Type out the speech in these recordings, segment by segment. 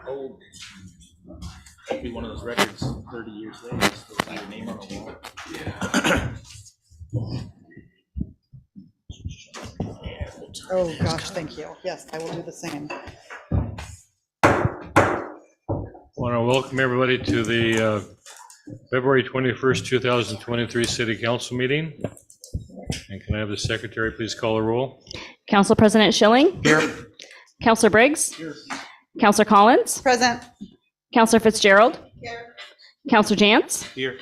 Oh, that'd be one of those records 30 years later. Still see your name on the wall. Yeah. Oh, gosh, thank you. Yes, I will do the same. I want to welcome everybody to the February 21st, 2023 City Council meeting. And can I have the secretary please call the roll? Council President Schilling. Here. Councilor Briggs. Here. Councilor Collins. Present. Councilor Fitzgerald. Here. Councilor Jantz. Here.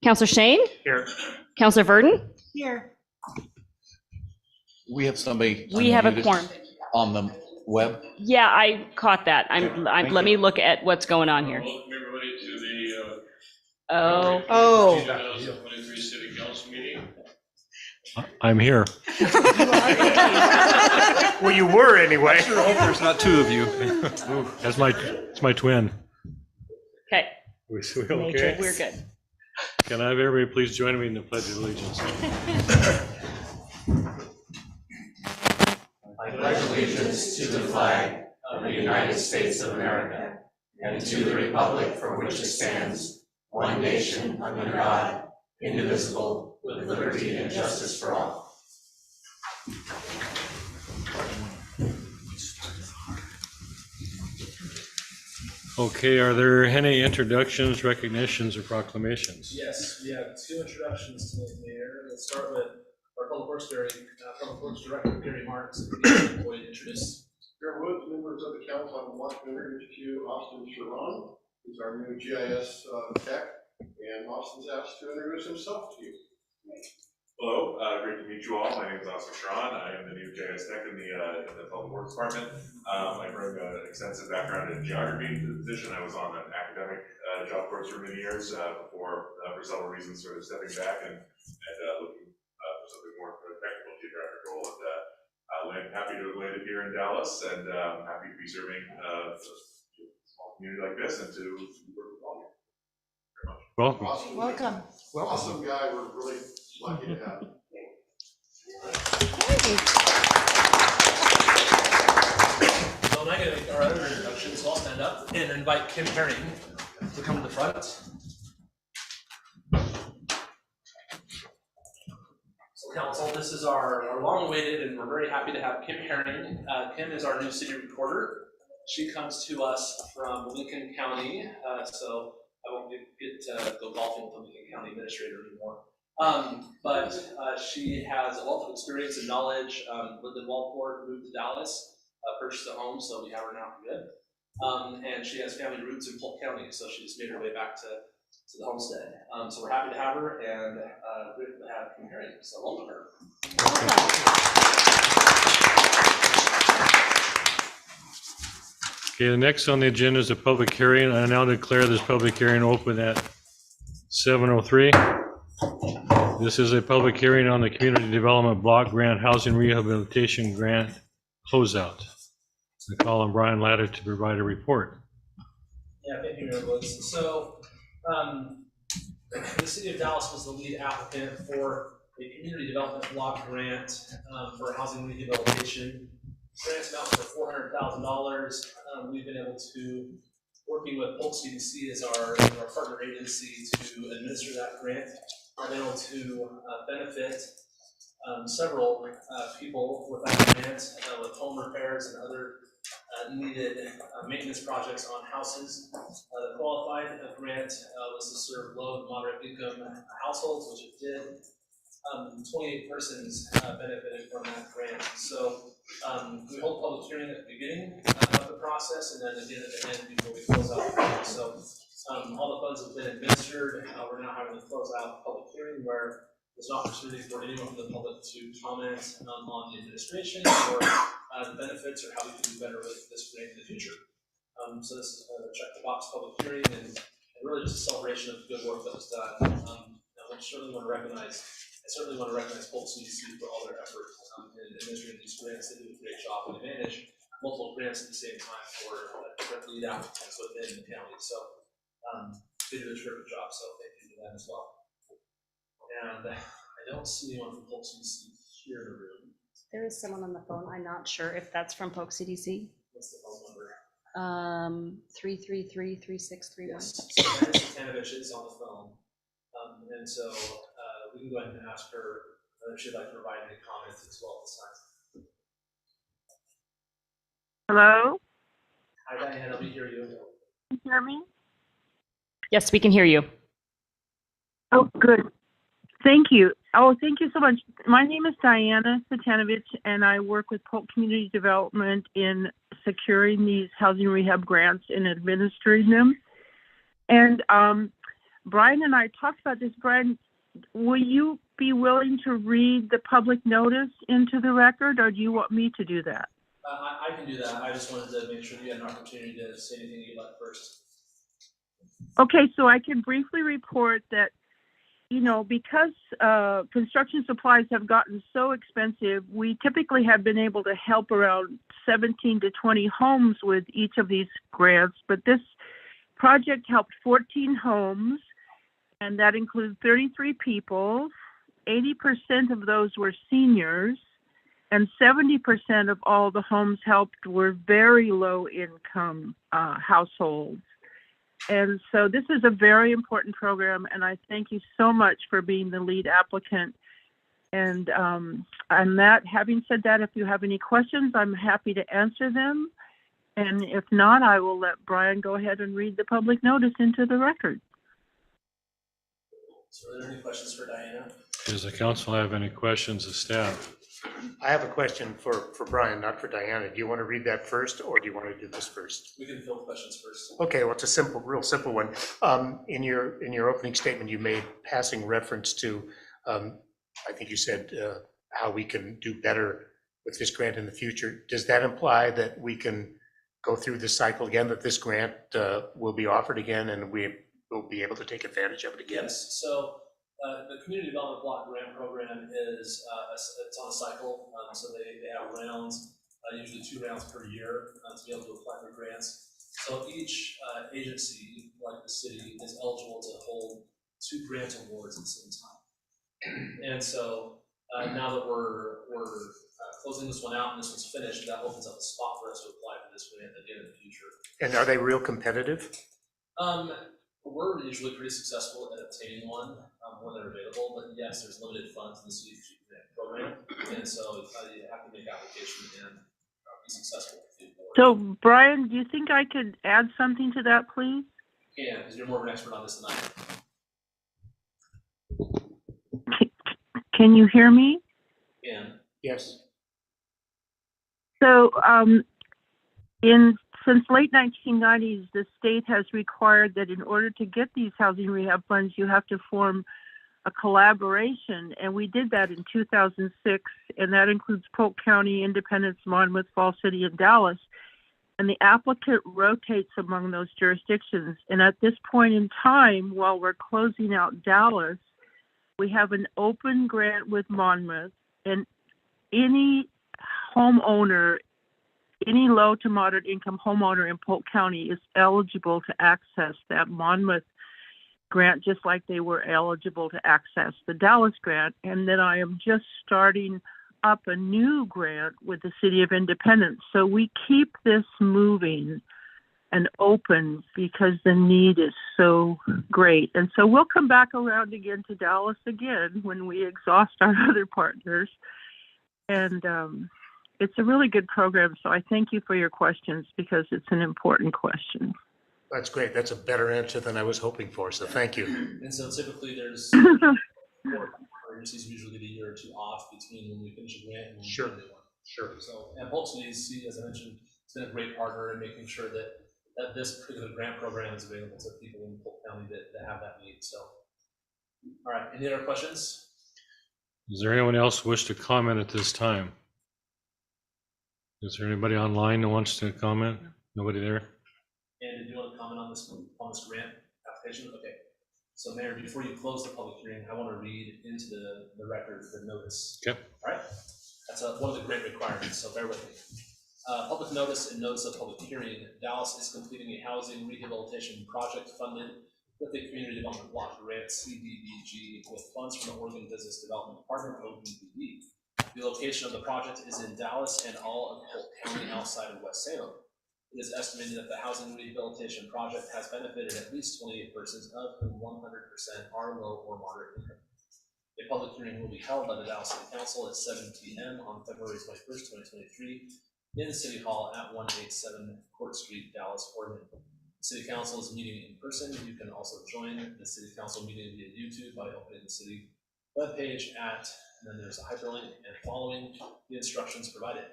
Councilor Shane. Here. Councilor Verdon. Here. We have somebody. We have a unmuted quorum. on the web. Yeah, I caught that. Let me look at what's going on here. Welcome everybody to the Oh. 2023 City Council meeting. I'm here. Well, you were anyway. I sure hope there's not two of you. That's my twin. Okay, We okay? we're good. Can I have everybody please join me in the Pledge of Allegiance? I pledge allegiance to the flag of the United States of America and to the republic for which it stands, one nation under God, indivisible, with liberty and justice for all. Okay, are there any introductions, recognitions, or proclamations? Yes, we have two introductions tonight, Mayor. Let's start with our Public Works Director, Gary Marks, and going to introduce. Mayor Woods, members of the council, I would like to introduce to you Austin Sharon, who's our new GIS tech, and Austin's asked to introduce himself to you. Hello, great to meet you all. My name is Austin Sharon. I am the new GIS tech in the Public Works Department. I bring an extensive background in geography to the position. I was on an academic job course for many years before, for several reasons, sort of stepping back and looking for something more for a technical geographic role. And happy to have landed here in Dallas, and happy to be serving a small community like this and to work with all of you. Very much. Welcome. Awesome. Welcome. Awesome guy. We're really lucky to have him. So now I'm going to make our other introductions. So I'll stand up and invite Kim Herring to come to the front. So council, this is our long-awaited, and we're very happy to have Kim Herring. Kim is our new city recorder. She comes to us from Lincoln County, so I won't get to go golfing with the Lincoln County administrator anymore. But she has a wealth of experience and knowledge, lived in Walport, moved to Dallas, purchased a home, so we have her now for good. And she has family roots in Polk County, so she just made her way back to the homestead. So we're happy to have her, and grateful to have Kim Herring, so welcome her. Okay, the next on the agenda is a public hearing. I now declare this public hearing open at 7:03. This is a public hearing on the Community Development Block Grant Housing Rehabilitation Grant closeout. I call on Brian Latta to provide a report. Yeah, thank you, Mayor Woods. So, the city of Dallas was the lead applicant for a community development block grant for housing rehabilitation. Grants amount for $400,000. We've been able to, working with Polk CDC as our partner agency to administer that grant, are able to benefit several people with that grant with home repairs and other needed maintenance projects on houses. The qualified grant was to serve low and moderate income households, which it did. 28 persons benefited from that grant. So we hold a public hearing at the beginning of the process, and then again at the end before we close out the grant. So all the funds have been administered. We're now having to close out a public hearing where there's an opportunity for anyone from the public to comment on the administration or the benefits or how we can do better with this grant in the future. So this is a check the box public hearing and really just a celebration of the good work that was done. I certainly want to recognize Polk CDC for all their effort in administering these grants. They do a great job and they manage multiple grants at the same time for different lead applicants within the county. So they do a terrific job. So thank you to that as well. And I don't see anyone from Polk CDC here in the room. There is someone on the phone. I'm not sure if that's from Polk CDC. What's the phone number? 333-3631. Yes, so Diana Satanovich is on the phone. And so we can go ahead and ask her if she'd like to provide any comments as well at this time. Hello? Hi, Diana, we hear you. Can you hear me? Yes, we can hear you. Oh, good. Thank you. Oh, thank you so much. My name is Diana Satanovich, and I work with Polk Community Development in securing these housing rehab grants and administering them. And Brian and I talked about this. Brian, will you be willing to read the public notice into the record, or do you want me to do that? I can do that. I just wanted to make sure you had an opportunity to say anything you'd like first. Okay, so I can briefly report that, you know, because construction supplies have gotten so expensive, we typically have been able to help around 17 to 20 homes with each of these grants, but this project helped 14 homes, and that includes 33 people. 80% of those were seniors, and 70% of all the homes helped were very low income households. And so this is a very important program, and I thank you so much for being the lead applicant. And having said that, if you have any questions, I'm happy to answer them. And if not, I will let Brian go ahead and read the public notice into the record. So are there any questions for Diana? Does the council have any questions of staff? I have a question for Brian, not for Diana. Do you want to read that first, or do you want to do this first? We can field questions first. Okay, well, it's a real simple one. In your opening statement, you made passing reference to, I think you said how we can do better with this grant in the future. Does that imply that we can go through this cycle again, that this grant will be offered again and we will be able to take advantage of it again? Yes, so the Community Development Block Grant Program is, it's on a cycle, so they have rounds, usually 2 rounds per year to be able to apply for grants. So each agency, like the city, is eligible to hold 2 grant awards at the same time. And so now that we're closing this one out and this one's finished, that opens up a spot for us to apply for this grant again in the future. And are they real competitive? We're usually pretty successful at obtaining one when they're available, but yes, there's limited funds in the city grant program, and so you have to make application and be successful. So, Brian, do you think I could add something to that, please? Yeah, because you're more of an expert on this than I am. Can you hear me? Yeah. Yes. So, since late 1990s, the state has required that in order to get these housing rehab funds, you have to form a collaboration, and we did that in 2006, and that includes Polk County, Independence, Monmouth, Fall City, and Dallas. And the applicant rotates among those jurisdictions. And at this point in time, while we're closing out Dallas, we have an open grant with Monmouth, and any homeowner, any low to moderate income homeowner in Polk County is eligible to access that Monmouth grant, just like they were eligible to access the Dallas grant. And then I am just starting up a new grant with the City of Independence. So we keep this moving and open because the need is so great. And so we'll come back around again to Dallas again when we exhaust our other partners. And it's a really good program. So I thank you for your questions because it's an important question. That's great. That's a better answer than I was hoping for. So thank you. And so typically there's 4 agencies usually get a year or 2 off between when we finish a grant and when we finish one. Sure. So, and Polk CDC, as I mentioned, has been a great partner in making sure that this particular grant program is available to people in Polk County that have that need. So, all right, any other questions? Is there anyone else wish to comment at this time? Is there anybody online that wants to comment? Nobody there? And did you want to comment on this grant application? Okay. So Mayor, before you close the public hearing, I want to read into the record the notice. Okay. All right. That's one of the grant requirements, so bear with me. Public notice and notice of public hearing. Dallas is completing a housing rehabilitation project funded with the Community Development Block Grant, CDBG, with funds from the Oregon Business Development Department, OBDD. The location of the project is in Dallas and all of Polk County outside of West Salem. It is estimated that the housing rehabilitation project has benefited at least 28 persons, of whom 100% are low or moderate income. A public hearing will be held by the Dallas City Council at 7 p.m. on February 21st, 2023, in City Hall at 187 Court Street, Dallas, Oregon. The City Council is meeting in person. You can also join the City Council meeting via YouTube by opening the city webpage and then there's a hyperlink and following the instructions provided.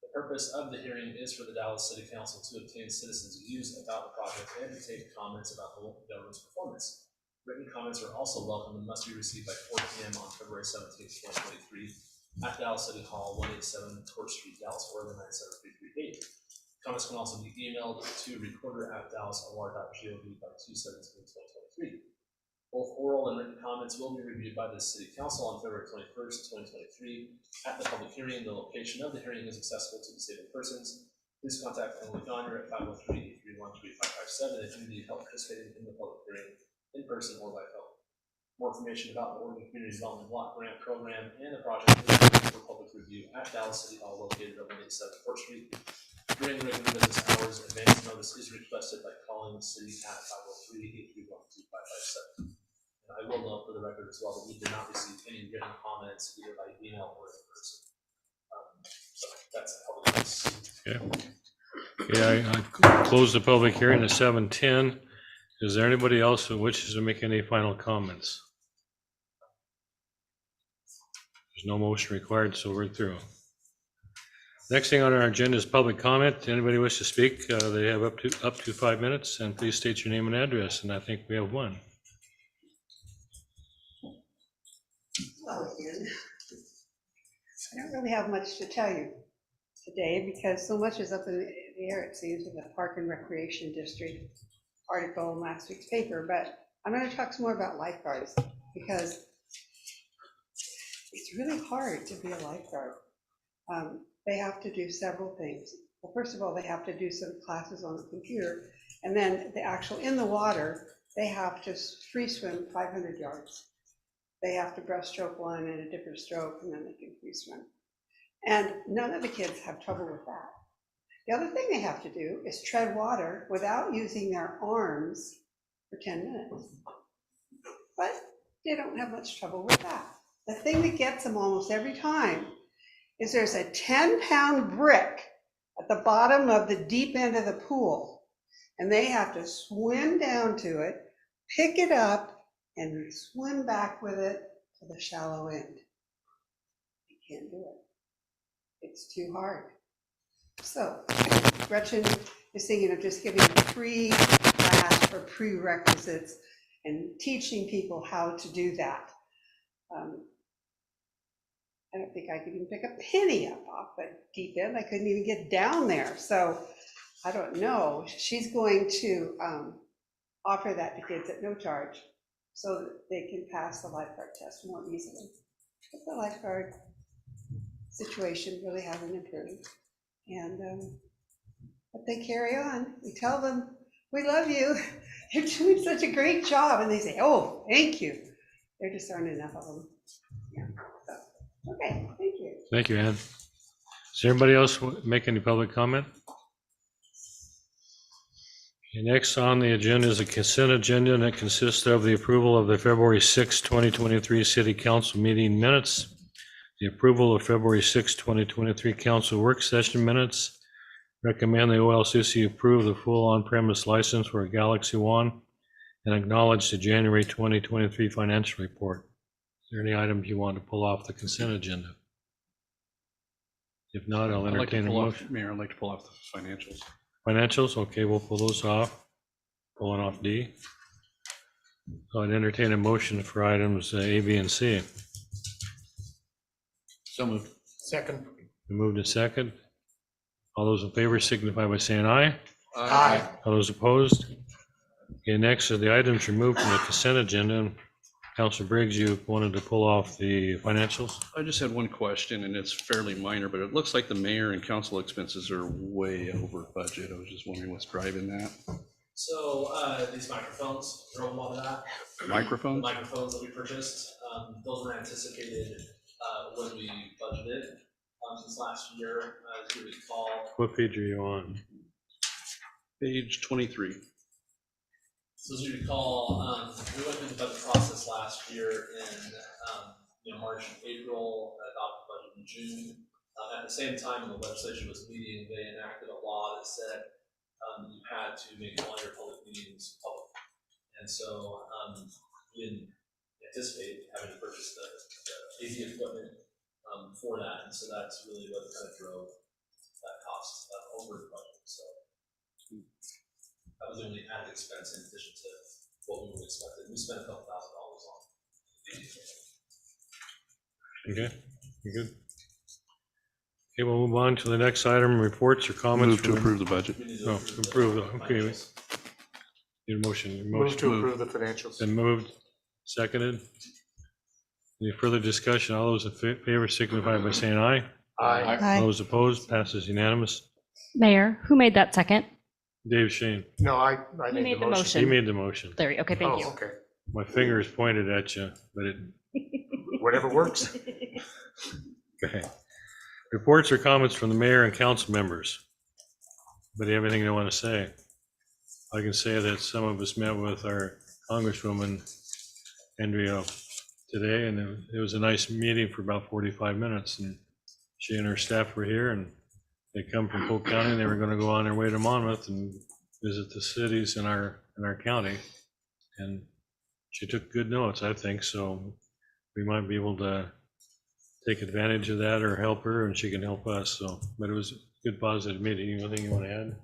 The purpose of the hearing is for the Dallas City Council to obtain citizens' views about the project and to take comments about the local government's performance. Written comments are also welcome and must be received by 4 p.m. on February 17th, 2023 at Dallas City Hall, 187 Court Street, Dallas, Oregon, 97338. Comments can also be emailed to recorder@dallasor.gov by 2/17/2023. Both oral and written comments will be reviewed by the City Council on February 21st, 2023. At the public hearing, the location of the hearing is accessible to disabled persons. Please contact Emily Gonier at 503-831-3557 if you need help participating in the public hearing in person or by phone. More information about the Oregon Community Development Block Grant Program and the project is available for public review at Dallas City Hall located at 187 Court Street. During regular business hours, advance notice is requested by calling the city at 503-831-2557. And I will note for the record as well that we did not receive any written comments either by email or in person. So that's a public notice. Okay. Yeah, I closed the public hearing at 7:10. Is there anybody else who wishes to make any final comments? There's no motion required, so we're through. Next thing on our agenda is public comment. Anybody wish to speak? They have up to 5 minutes, and please state your name and address. And I think we have one. Hello again. I don't really have much to tell you today because so much is up in the air, it seems, with the Park and Recreation District article in last week's paper. But I'm going to talk some more about lifeguards because it's really hard to be a lifeguard. They have to do several things. Well, first of all, they have to do some classes on the computer, and then the actual in the water, they have to free swim 500 yards. They have to breaststroke one and a different stroke, and then they can free swim. And none of the kids have trouble with that. The other thing they have to do is tread water without using their arms for 10 minutes. But they don't have much trouble with that. The thing that gets them almost every time is there's a 10-pound brick at the bottom of the deep end of the pool, and they have to swim down to it, pick it up, and swim back with it to the shallow end. They can't do it. It's too hard. So Gretchen is thinking of just giving a free class for prerequisites and teaching people how to do that. I don't think I could even pick a penny up off the deep end. I couldn't even get down there. So I don't know. She's going to offer that to kids at no charge so that they can pass the lifeguard test more easily. But the lifeguard situation really hasn't improved. And but they carry on. We tell them, we love you. You're doing such a great job. And they say, oh, thank you. There just aren't enough of them. Yeah. So, okay, thank you. Thank you, Ann. Does anybody else make any public comment? Okay, next on the agenda is a consent agenda, and it consists of the approval of the February 6, 2023 City Council meeting minutes, the approval of February 6, 2023 Council work session minutes, recommend the OLCC approve the full on-premise license for Galaxy One, and acknowledge the January 2023 financial report. Is there any items you want to pull off the consent agenda? If not, I'll entertain a motion. Mayor, I'd like to pull off the financials. Financials, okay, we'll pull those off. Pulling off D. So I'd entertain a motion for items A, B, and C. So moved. Second. Moved and second. All those in favor signify by saying aye. Aye. All those opposed? Okay, next are the items removed from the consent agenda. Councilor Briggs, you wanted to pull off the financials? I just had one question, and it's fairly minor, but it looks like the mayor and council expenses are way over budget. I was just wondering what's driving that. So these microphones, drove a lot of that. The Microphones? microphones that we purchased, those were anticipated when we budgeted since last year, as you recall. What page are you on? Page 23. So as you recall, we went through the budget process last year in March and April, adopted the budget in June. At the same time, when the legislature was meeting, they enacted a law that said you had to make all your public meetings public. And so we didn't anticipate having to purchase the AV equipment for that. And so that's really what kind of drove that cost over the budget. So that was the only added expense in addition to what we would have expected. We spent a couple $1,000 on AV equipment. Okay, you good? Okay, we'll move on to the next item, reports or comments. Move to approve the budget. No, approve, okay. Need a motion. Move to approve the financials. Been moved, seconded. Any further discussion? All those in favor signify by saying aye. Aye. Aye. Those opposed, passes unanimous. Mayor, who made that second? Dave Shane, No, I You made the he motion. made the motion. There, okay, thank you. Oh, okay. My finger is pointed at you, but it, Whatever works. okay. Reports or comments from the mayor and council members. Anybody have anything they want to say? I can say that some of us met with our Congresswoman Andrea today, and it was a nice meeting for about 45 minutes. And she and her staff were here, and they come from Polk County, and they were going to go on their way to Monmouth and visit the cities in our county. And she took good notes, I think, so we might be able to take advantage of that or help her, and she can help us. So, but it was a good, positive meeting. Anything you want to add?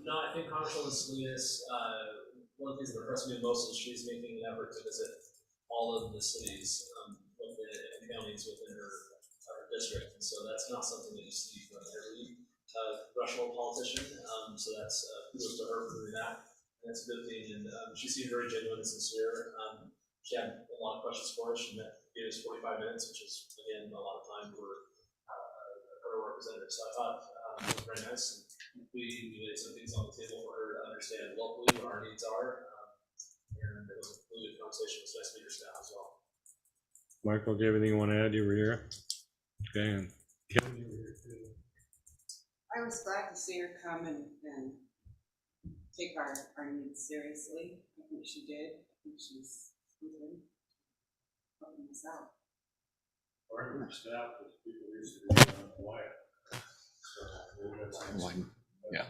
No, I think Congresswoman Salinas, one of the things that impressed me most is she's making an effort to visit all of the cities and counties within her district. And so that's not something that you see from every congressional politician. So that's kudos to her for doing that. And that's a good thing. And she seemed very genuine and sincere. She had a lot of questions for us. She gave us 45 minutes, which is, again, a lot of time for a representative. So I thought it was very nice. And we laid some things on the table for her to understand locally what our needs are. And it was a really good conversation. It was nice to meet her staff as well. Michael, do you have anything you want to add? You were here. Okay. And Kim, you were here too. I was glad to see her come and take our needs seriously. I think she did. I think she's really helping us out. Our staff was people used to be quiet. Yeah.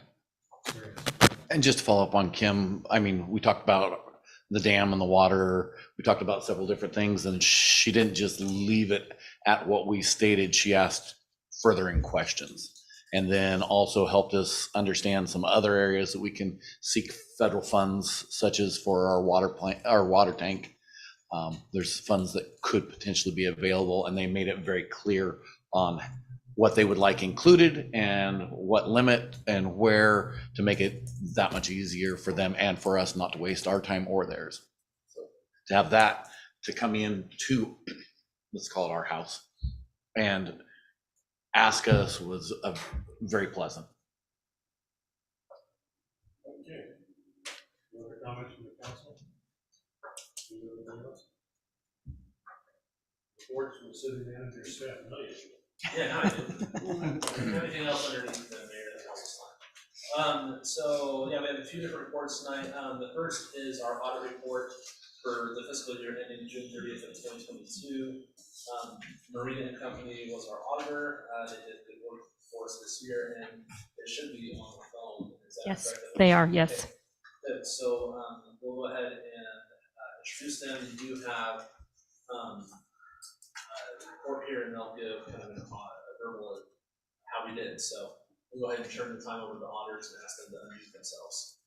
And just to follow up on Kim, I mean, we talked about the dam and the water. We talked about several different things, and she didn't just leave it at what we stated. She asked furthering questions, and then also helped us understand some other areas that we can seek federal funds, such as for our water tank. There's funds that could potentially be available, and they made it very clear on what they would like included and what limit and where, to make it that much easier for them and for us not to waste our time or theirs. So to have that to come in to, let's call it our house, and ask us was very pleasant. Okay. Other comments from the council? Anything else? Reports from the city manager, staff. Yeah, no, I didn't. Everything else underneath the mayor and council slide. So yeah, we have a few different reports tonight. The first is our audit report for the fiscal year ending June 30th of 2022. Marina and Company was our auditor. They did good work for us this year, and it should be on the phone. Is that Yes, correct? they are, yes. Okay. Good. So we'll go ahead and introduce them. You do have the report here, and they'll give kind of a verbal of how we did. So we'll go ahead and turn the time over to the auditors and ask them to unmute themselves.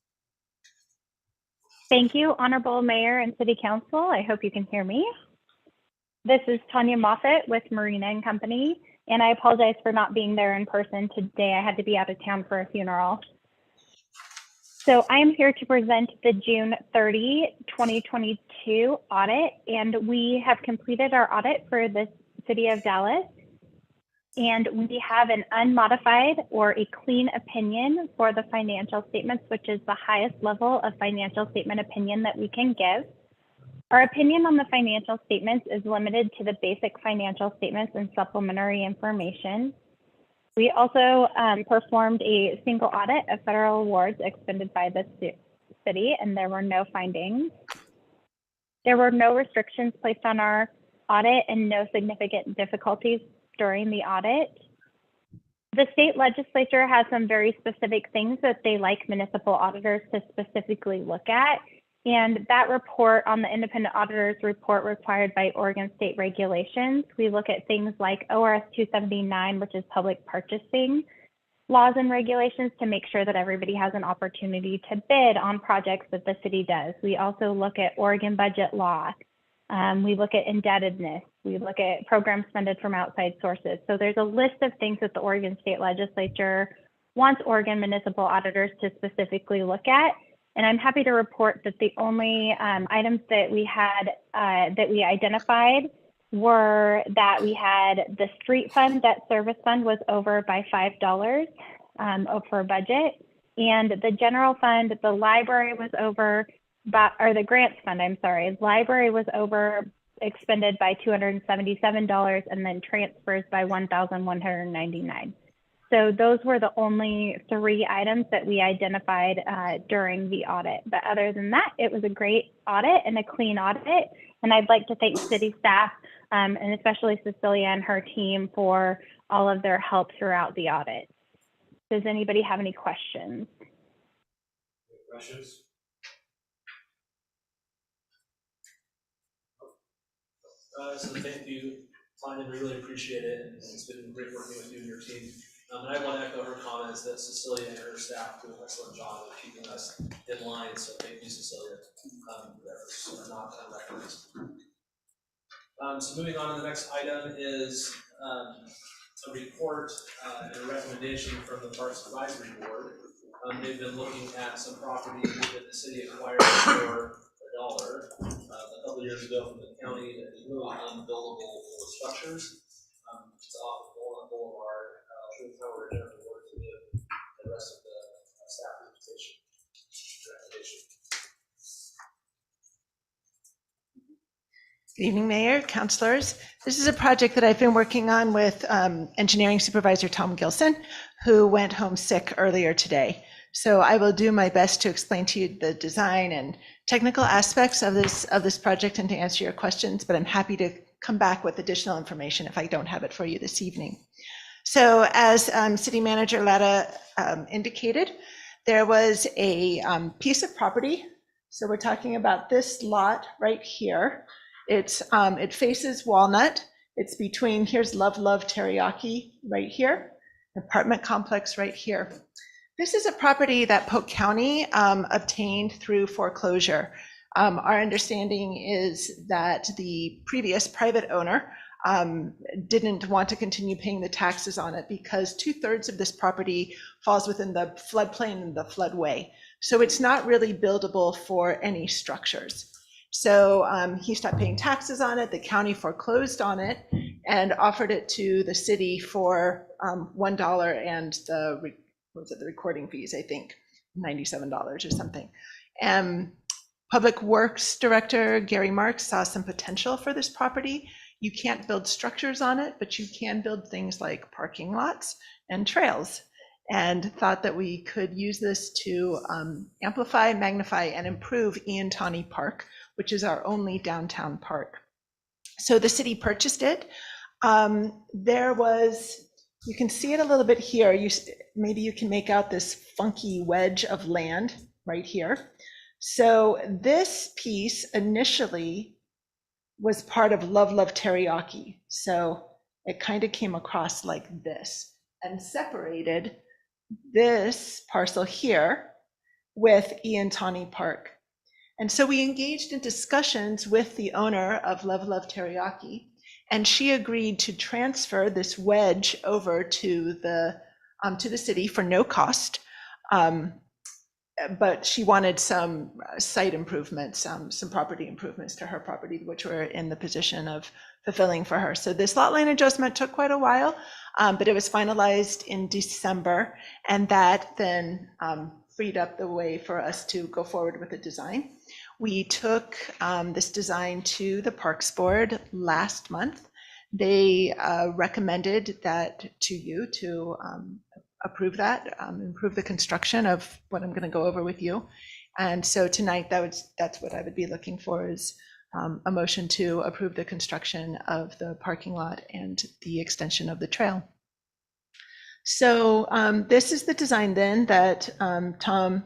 Thank you, Honorable Mayor and City Council. I hope you can hear me. This is Tanya Moffett with Marina and Company, and I apologize for not being there in person today. I had to be out of town for a funeral. So I am here to present the June 30, 2022 audit, and we have completed our audit for the City of Dallas. And we have an unmodified or a clean opinion for the financial statements, which is the highest level of financial statement opinion that we can give. Our opinion on the financial statements is limited to the basic financial statements and supplementary information. We also performed a single audit of federal awards expended by the city, and there were no findings. There were no restrictions placed on our audit and no significant difficulties during the audit. The state legislature has some very specific things that they like municipal auditors to specifically look at. And that report on the independent auditor's report required by Oregon state regulations, we look at things like ORS 279, which is public purchasing laws and regulations to make sure that everybody has an opportunity to bid on projects that the city does. We also look at Oregon budget law. We look at indebtedness. We look at programs funded from outside sources. So there's a list of things that the Oregon state legislature wants Oregon municipal auditors to specifically look at. And I'm happy to report that the only items that we had, that we identified were that we had the street fund, debt service fund was over by $5 for budget. And the general fund, the library was over, or the grants fund, I'm sorry, library was over expended by $277 and then transfers by $1,199. So those were the only 3 items that we identified during the audit. But other than that, it was a great audit and a clean audit. And I'd like to thank city staff and especially Cecilia and her team for all of their help throughout the audit. Does anybody have any questions? Questions? So thank you, Tanya, we really appreciate it, and it's been great working with you and your team. And I want to echo her comments that Cecilia and her staff do an excellent job of keeping us in line, so thank you, Cecilia. That are not recognized. So moving on to the next item is a report and a recommendation from the Parks Advisory Board. They've been looking at some property that the city acquired for $1 a couple years ago from the county that is really unbuildable structures. It's off of Walnut Boulevard. I'll show you Jennifer Ward to give the rest of the staff presentation. Good evening, Mayor, councilors. This is a project that I've been working on with Engineering Supervisor Tom Gilson, who went home sick earlier today. So I will do my best to explain to you the design and technical aspects of this project and to answer your questions, but I'm happy to come back with additional information if I don't have it for you this evening. So as City Manager Latta indicated, there was a piece of property. So we're talking about this lot right here. It faces Walnut. It's between, here's Love Teriyaki right here, apartment complex right here. This is a property that Polk County obtained through foreclosure. Our understanding is that the previous private owner didn't want to continue paying the taxes on it because 2/3 of this property falls within the floodplain and the floodway. So it's not really buildable for any structures. So he stopped paying taxes on it. The county foreclosed on it and offered it to the city for $1 and the recording fees, I think $97 or something. Public Works Director Gary Marks saw some potential for this property. You can't build structures on it, but you can build things like parking lots and trails, and thought that we could use this to amplify, magnify, and improve Ian Tawney Park, which is our only downtown park. So the city purchased it. There was, you can see it a little bit here. Maybe you can make out this funky wedge of land right here. So this piece initially was part of Love Teriyaki. So it kind of came across like this and separated this parcel here with Ian Tawney Park. And so we engaged in discussions with the owner of Love Teriyaki, and she agreed to transfer this wedge over to the city for no cost. but she wanted some site improvements, some property improvements to her property, which we're in the position of fulfilling for her. So this lot line adjustment took quite a while, but it was finalized in December, and that then freed up the way for us to go forward with the design. We took this design to the Parks Board last month. They recommended that to you to approve that, improve the construction of what I'm going to go over with you. And so tonight, that's what I would be looking for, is a motion to approve the construction of the parking lot and the extension of the trail. So this is the design then that Tom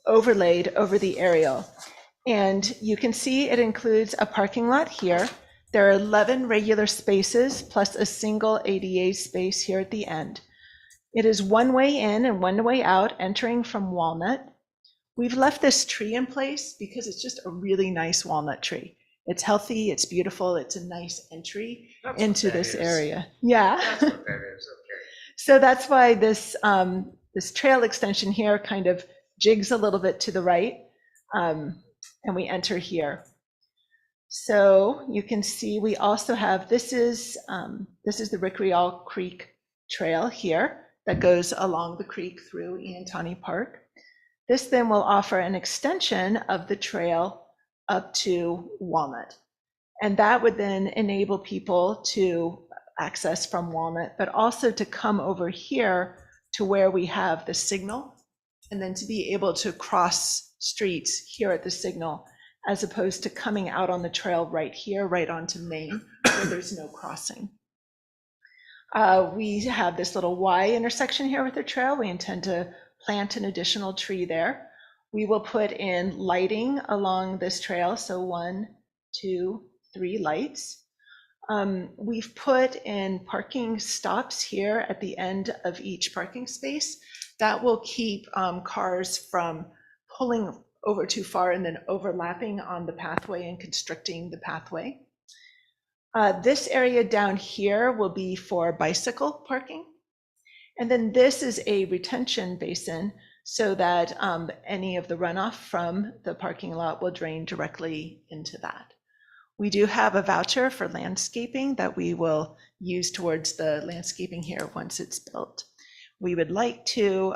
overlaid over the aerial. And you can see it includes a parking lot here. There are 11 regular spaces plus a single ADA space here at the end. It is one way in and one way out, entering from Walnut. We've left this tree in place because it's just a really nice walnut tree. It's healthy, it's beautiful, it's a nice entry into this area. Yeah. That's what that is, okay. So that's why this, this trail extension here kind of jigs a little bit to the right, and we enter here. So you can see we also have, this is the Rick Rial Creek Trail here that goes along the creek through Iantani Park. This then will offer an extension of the trail up to Walnut. And that would then enable people to access from Walnut, but also to come over here to where we have the signal, and then to be able to cross streets here at the signal, as opposed to coming out on the trail right here, right onto Main, where there's no crossing. We have this little Y intersection here with the trail. We intend to plant an additional tree there. We will put in lighting along this trail, so 1, 2, 3 lights. We've put in parking stops here at the end of each parking space. That will keep cars from pulling over too far and then overlapping on the pathway and constricting the pathway. This area down here will be for bicycle parking. And then this is a retention basin so that any of the runoff from the parking lot will drain directly into that. We do have a voucher for landscaping that we will use towards the landscaping here once it's built. We would like to,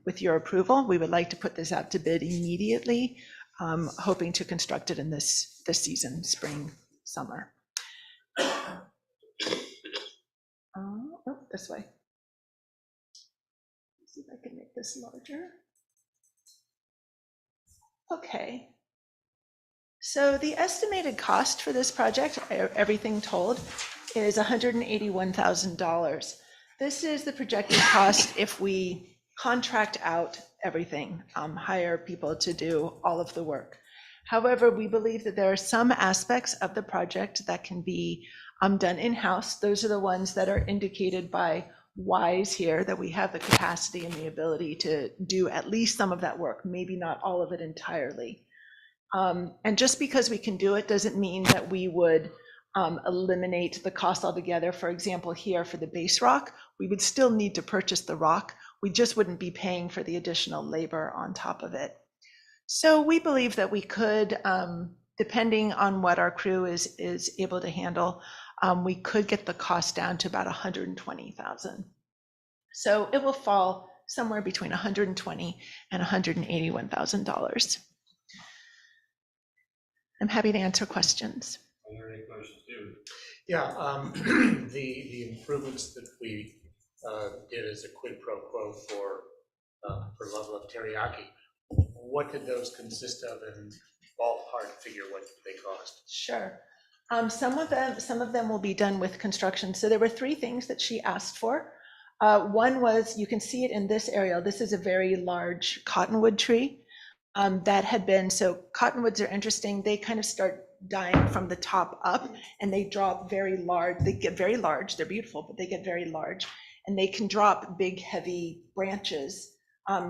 with your approval, we would like to put this out to bid immediately, hoping to construct it in this season, spring, summer. Oh, this way. Let's see if I can make this larger. Okay. So the estimated cost for this project, everything told, is $181,000. This is the projected cost if we contract out everything, hire people to do all of the work. However, we believe that there are some aspects of the project that can be done in-house. Those are the ones that are indicated by Ys here, that we have the capacity and the ability to do at least some of that work, maybe not all of it entirely. And just because we can do it doesn't mean that we would eliminate the cost altogether. For example, here for the base rock, we would still need to purchase the rock. We just wouldn't be paying for the additional labor on top of it. So we believe that we could, depending on what our crew is able to handle, we could get the cost down to about $120,000. So it will fall somewhere between $120,000 and $181,000. I'm happy to answer questions. Are there any questions, too? Yeah, the improvements that we did as a quid pro quo for Level Up Teriyaki, what did those consist of, and ballpark figure what they cost? Sure. Some of them will be done with construction. So there were 3 things that she asked for. One was, you can see it in this area. This is a very large cottonwood tree that had been, so cottonwoods are interesting. They kind of start dying from the top up, and they drop very large. They get very large. They're beautiful, but they get very large, and they can drop big, heavy branches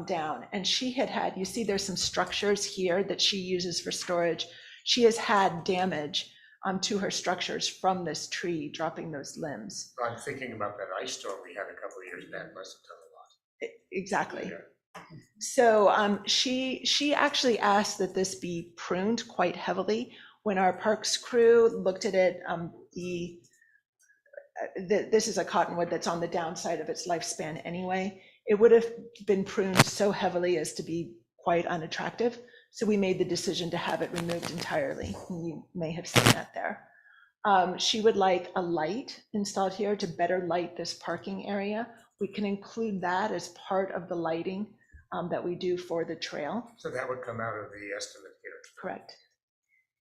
down. And she had, you see there's some structures here that she uses for storage. She has had damage to her structures from this tree dropping those limbs. I'm thinking about that ice storm we had a couple of years back, must have done a lot. Exactly. Yeah. So she actually asked that this be pruned quite heavily. When our parks crew looked at it, this is a cottonwood that's on the downside of its lifespan anyway. It would have been pruned so heavily as to be quite unattractive. So we made the decision to have it removed entirely. You may have seen that there. She would like a light installed here to better light this parking area. We can include that as part of the lighting that we do for the trail. So that would come out of the estimate here. Correct.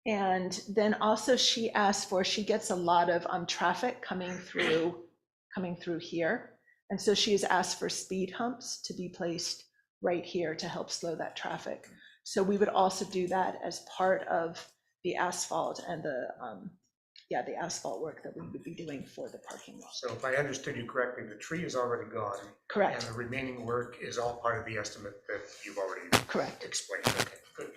And then also she gets a lot of traffic coming through here. And so she has asked for speed humps to be placed right here to help slow that traffic. So we would also do that as part of the asphalt and the asphalt work that we would be doing for the parking lot. So if I understood you correctly, the tree is already gone. Correct. And the remaining work is all part of the estimate that you've already Correct. explained. Okay, good.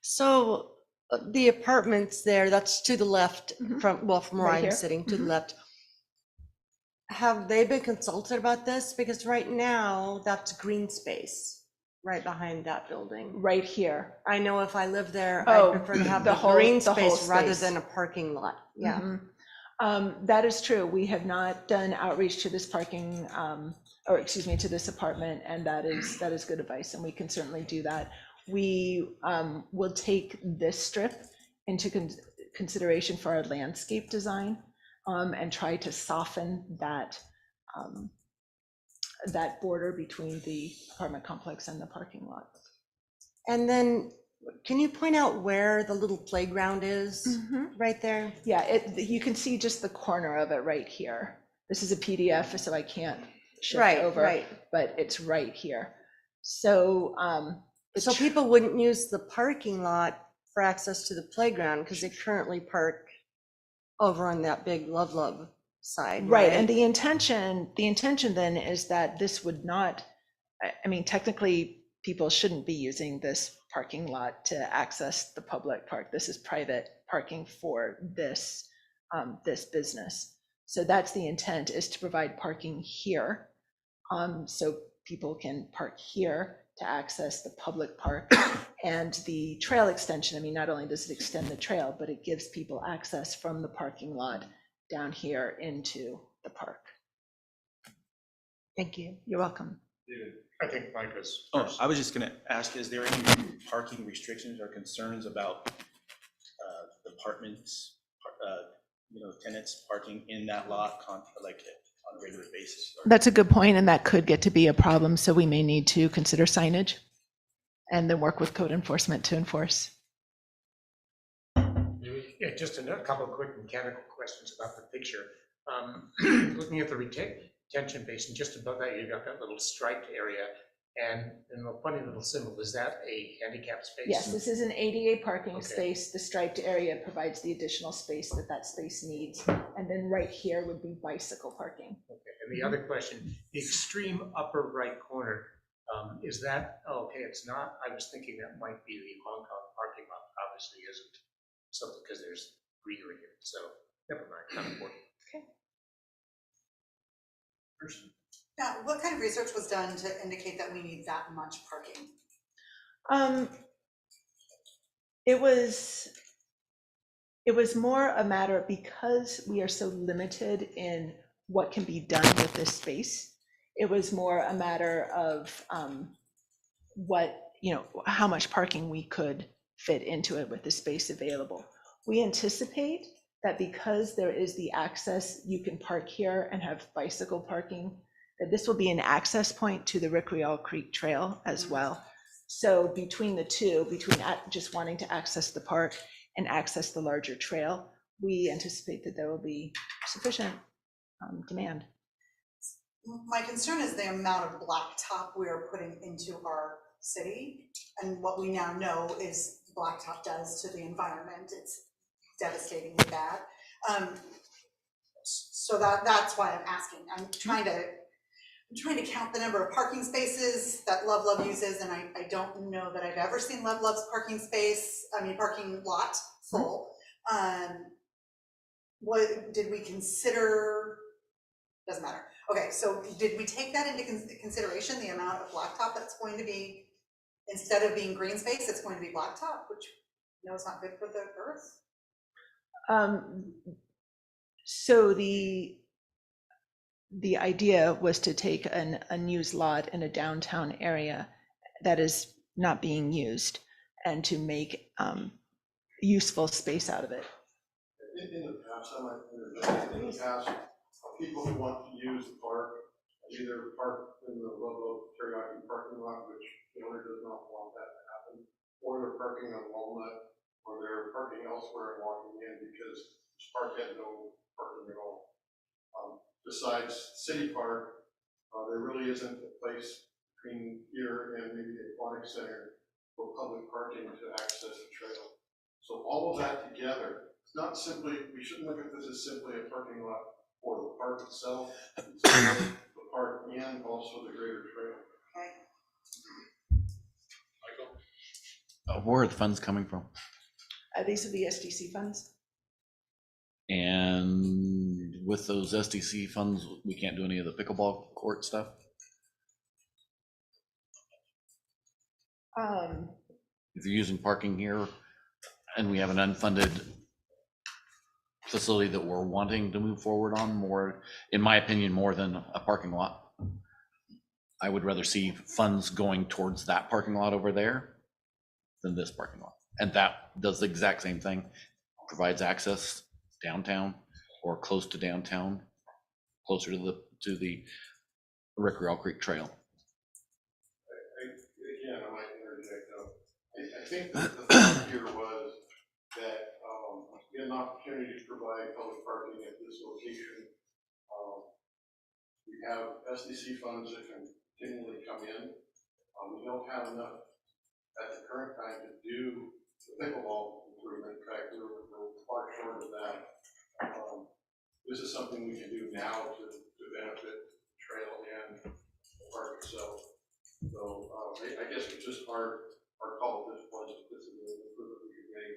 So the apartments there, that's to the left from where Right I'm here. sitting, to the left. Have they been consulted about this? Because right now, that's green space right behind that building. Right here. I know if I live there, Oh, I prefer to have the the whole- green the whole space rather space. than a parking lot. Yeah. That is true. We have not done outreach to this parking, to this apartment, and that is good advice, and we can certainly do that. We will take this strip into consideration for our landscape design, and try to soften that border between the apartment complex and the parking lot. And then, can you point out where the little playground is right there? Yeah, you can see just the corner of it right here. This is a PDF, so I can't shift Right, over, right. but it's right here. So, So people wouldn't use the parking lot for access to the playground because they currently park over on that big Love side, right, and the intention then is that this would not, I mean, technically, people shouldn't be using this parking lot to access the public park. This is private parking for this business. So that's the intent, is to provide parking here. So people can park here to access the public park and the trail extension. I mean, not only does it extend the trail, but it gives people access from the parking lot down here into the park. Thank you. You're welcome. I think Mike was. Oh, I was just gonna ask, is there any parking restrictions or concerns about the apartments, tenants parking in that lot, like on a regular basis? That's a good point, and that could get to be a problem, so we may need to consider signage and then work with code enforcement to enforce. Yeah, just a couple of quick mechanical questions about the picture. Looking at the retention basin, just above that, you've got that little striped area and a funny little symbol. Is that a handicap space? Yes, this is an ADA parking Okay. space. The striped area provides the additional space that space needs. And then right here would be bicycle parking. Okay, and the other question, the extreme upper right corner, is that, okay, it's not, I was thinking that might be the Hong Kong parking lot, obviously isn't. So, because there's greenery here, so never mind, not important. Now, what kind of research was done to indicate that we need that much parking? It was more a matter, because we are so limited in what can be done with this space. It was more a matter of how much parking we could fit into it with the space available. We anticipate that because there is the access, you can park here and have bicycle parking, that this will be an access point to the Rickreall Creek Trail as well. So between the two, between just wanting to access the park and access the larger trail, we anticipate that there will be sufficient demand. My concern is the amount of blacktop we are putting into our city, and what we now know is blacktop does to the environment. It's devastatingly bad. So that's why I'm asking. I'm trying to count the number of parking spaces that Love uses, and I don't know that I've ever seen Love's parking lot full. What, did we consider, doesn't matter. Okay, so did we take that into consideration, the amount of blacktop that's going to be, instead of being green space, it's going to be blacktop, which, you know, is not good for the earth? So the idea was to take an unused lot in a downtown area that is not being used and to make useful space out of it. In the past, I might interject, in the past, people who want to use the park, either park in the Ludlow Teriyaki parking lot, which the owner does not want that to happen, or they're parking on Walnut, or they're parking elsewhere and walking in because this park had no parking at all. Besides City Park, there really isn't a place between here and maybe the Aquatic Center for public parking to access the trail. So all of that together, it's not simply, we shouldn't look at this as simply a parking lot for the park itself, it's the park and also the greater trail. Where are the funds coming from? These are the SDC funds. And with those SDC funds, we can't do any of the pickleball court stuff? If you're using parking here and we have an unfunded facility that we're wanting to move forward on, more, in my opinion, more than a parking lot, I would rather see funds going towards that parking lot over there than this parking lot. And that does the exact same thing, provides access downtown or close to downtown, closer to the Rickreall Creek Trail. Again, I might interject though. I think that the thought here was that we had an opportunity to provide public parking at this location. We have SDC funds that can continually come in. We don't have enough at the current time to do the pickleball improvement. In fact, we're far short of that. This is something we can do now to benefit the trail and the park itself. So I guess it's just our call at this point, that this is an improvement we can make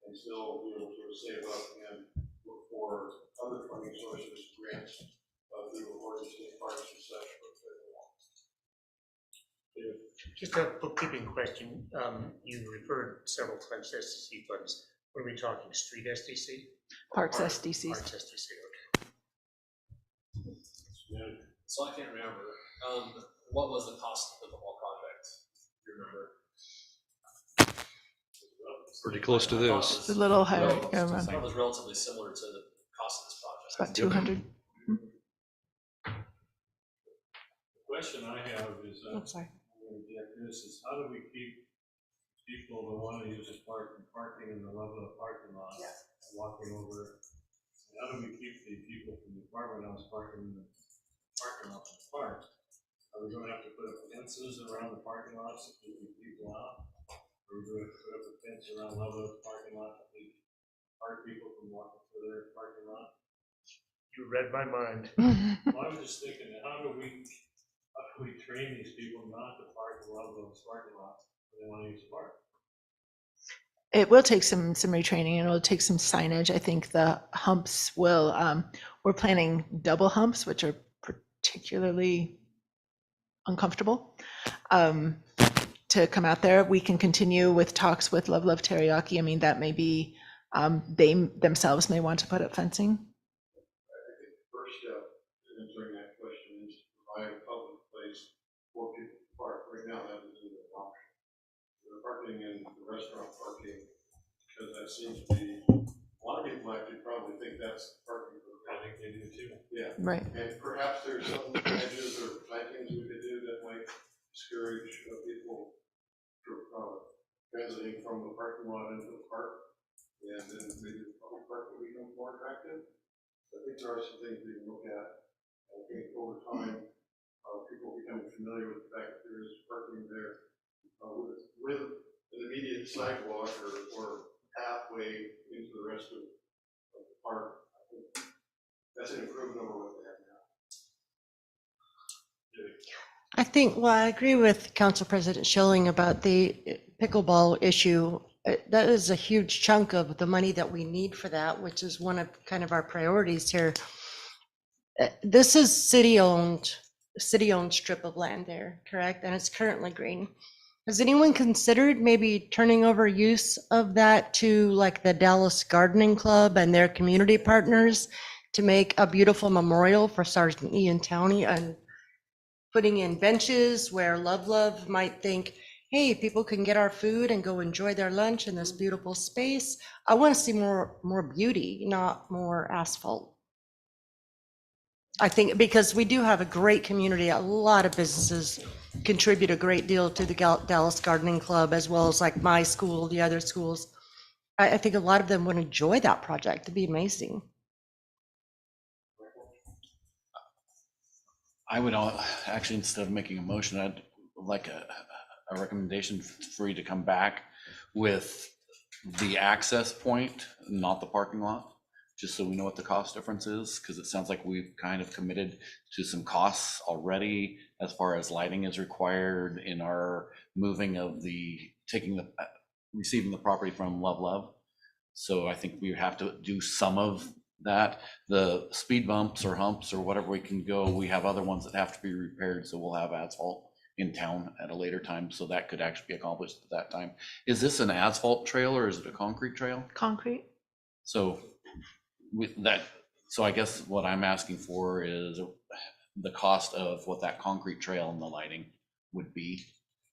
and still be able to save up and look for other funding sources, grants, through Oregon State Parks and such. Just a bookkeeping question. You referred several times to SDC funds. What are we talking, street SDC? Parks SDCs. Parks SDC, okay. So I can't remember, what was the cost of the pickleball project? Do you remember? Pretty close to this. It's a little higher. I thought it was relatively similar to the cost of this project. It's about 200. The question I have is, sorry. This is how do we keep people that want to use the park from parking in the Ludlow parking lot, walking over? How do we keep the people from the apartment house parking in the parking lot in the park? Are we going to have to put up fences around the parking lots to keep people out? Or are we going to put up a fence around Ludlow's parking lot to keep park people from walking through their parking lot? You read my mind. Well, I was just thinking, how do we train these people not to park in Ludlow's parking lots when they want to use the park? It will take some retraining and it'll take some signage. I think the humps will, we're planning double humps, which are particularly uncomfortable to come out there. We can continue with talks with Love Love Teriyaki. I mean, that may be, they themselves may want to put up fencing. I think the first step in answering that question is to provide a public place for people to park. Right now, that isn't an option. They're parking in the restaurant parking because that seems to be, a lot of people actually probably think that's parking for the park. I think they do too. Yeah. Right. And perhaps there's some edges or things we could do that might discourage people from transiting from the parking lot into the park. And then maybe the public park will become more attractive. So I think there are some things we can look at. I think over time, people become familiar with the fact that there is parking there with an immediate sidewalk or pathway into the rest of the park. I think that's an improvement over what they have now. I think, well, I agree with Council President Schilling about the pickleball issue. that is a huge chunk of the money that we need for that, which is one of kind of our priorities here. This is city-owned strip of land there, correct? And it's currently green. Has anyone considered maybe turning over use of that to like the Dallas Gardening Club and their community partners to make a beautiful memorial for Sergeant Ian Towney, and putting in benches where Love might think, hey, people can get our food and go enjoy their lunch in this beautiful space. I want to see more beauty, not more asphalt. I think because we do have a great community, a lot of businesses contribute a great deal to the Dallas Gardening Club, as well as like my school, the other schools. I think a lot of them would enjoy that project. It'd be amazing. I would actually, instead of making a motion, I'd like a recommendation for you to come back with the access point, not the parking lot, just so we know what the cost difference is, because it sounds like we've kind of committed to some costs already as far as lighting is required in our moving of receiving the property from Love. So I think we have to do some of that. The speed bumps or humps or whatever we can go, we have other ones that have to be repaired, so we'll have asphalt in town at a later time, so that could actually be accomplished at that time. Is this an asphalt trail or is it a concrete trail? Concrete. So I guess what I'm asking for is the cost of what that concrete trail and the lighting would be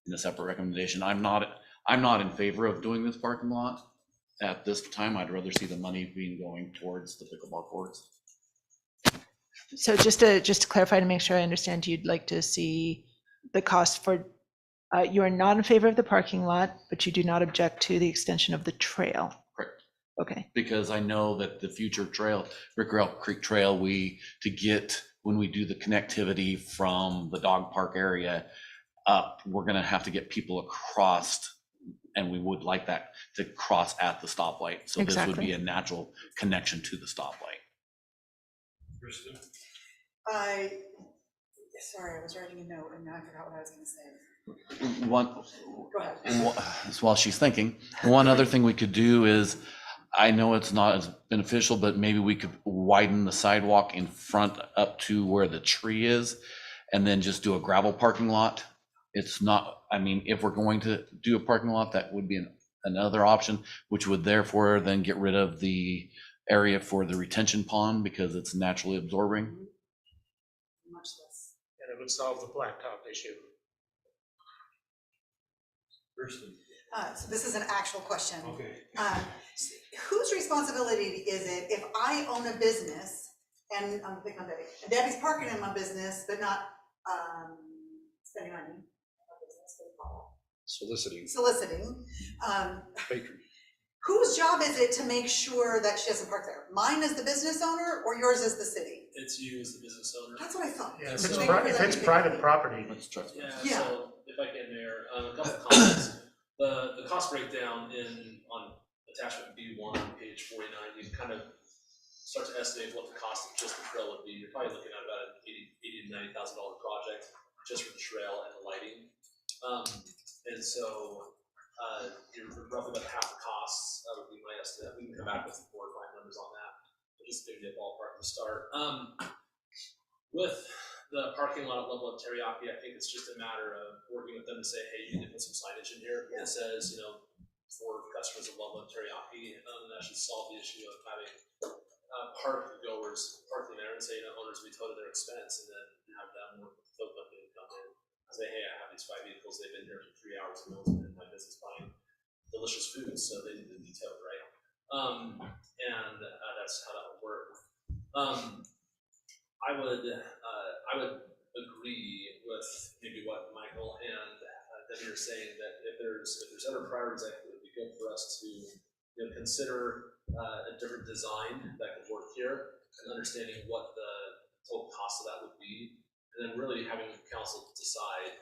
in a separate recommendation. I'm not in favor of doing this parking lot at this time. I'd rather see the money going towards the pickleball courts. So just to clarify, to make sure I understand, you'd like to see the cost for, you are not in favor of the parking lot, but you do not object to the extension of the trail. Correct. Okay. Because I know that the future trail, Rickrell Creek Trail, when we do the connectivity from the dog park area up, we're gonna have to get people across, and we would like that to cross at the stoplight. So this would be a natural connection to the stoplight. Sorry, I was writing a note and now I forgot what I was gonna say. Go ahead. While she's thinking, one other thing we could do is, I know it's not as beneficial, but maybe we could widen the sidewalk in front up to where the tree is, and then just do a gravel parking lot. It's not, I mean, if we're going to do a parking lot, that would be another option, which would therefore then get rid of the area for the retention pond because it's naturally absorbing. Much less. And it would solve the blacktop issue. So this is an actual question. Okay. Whose responsibility is it if I own a business and I'm picking on Debbie, and Debbie's parking in my business, but not spending money? Soliciting. Patron. Whose job is it to make sure that she doesn't park there? Mine as the business owner or yours as the city? It's you as the business owner. That's what I thought. Yeah, If it's private property. Yeah, so if I can, Mayor, a couple of comments. The cost breakdown on attachment B1 on page 49, you can kind of start to estimate what the cost of just the trail would be. You're probably looking at about an $80,000 to $90,000 project just for the trail and the lighting. And so you're roughly about half the costs would be my estimate. We can come back with 4 or 5 numbers on that, but just to give you a ballpark to start. With the parking lot at Level Up Teriyaki, I think it's just a matter of working with them to say, hey, you need to put some signage in here that says, for customers of Level Up Teriyaki, and that should solve the issue of having park goers parking there and say, owners will be towed at their expense, and then have them work with the tow company to come in and say, hey, I have these 5 vehicles, they've been here for 3 hours, and no one's been in my business buying delicious food, so they need to be towed, right? And that's how that would work. I would agree with maybe what Michael and Debbie are saying, that if there's other priorities, I think it would be good for us to consider a different design that could work here, and understanding what the total cost of that would be, and then really having council decide,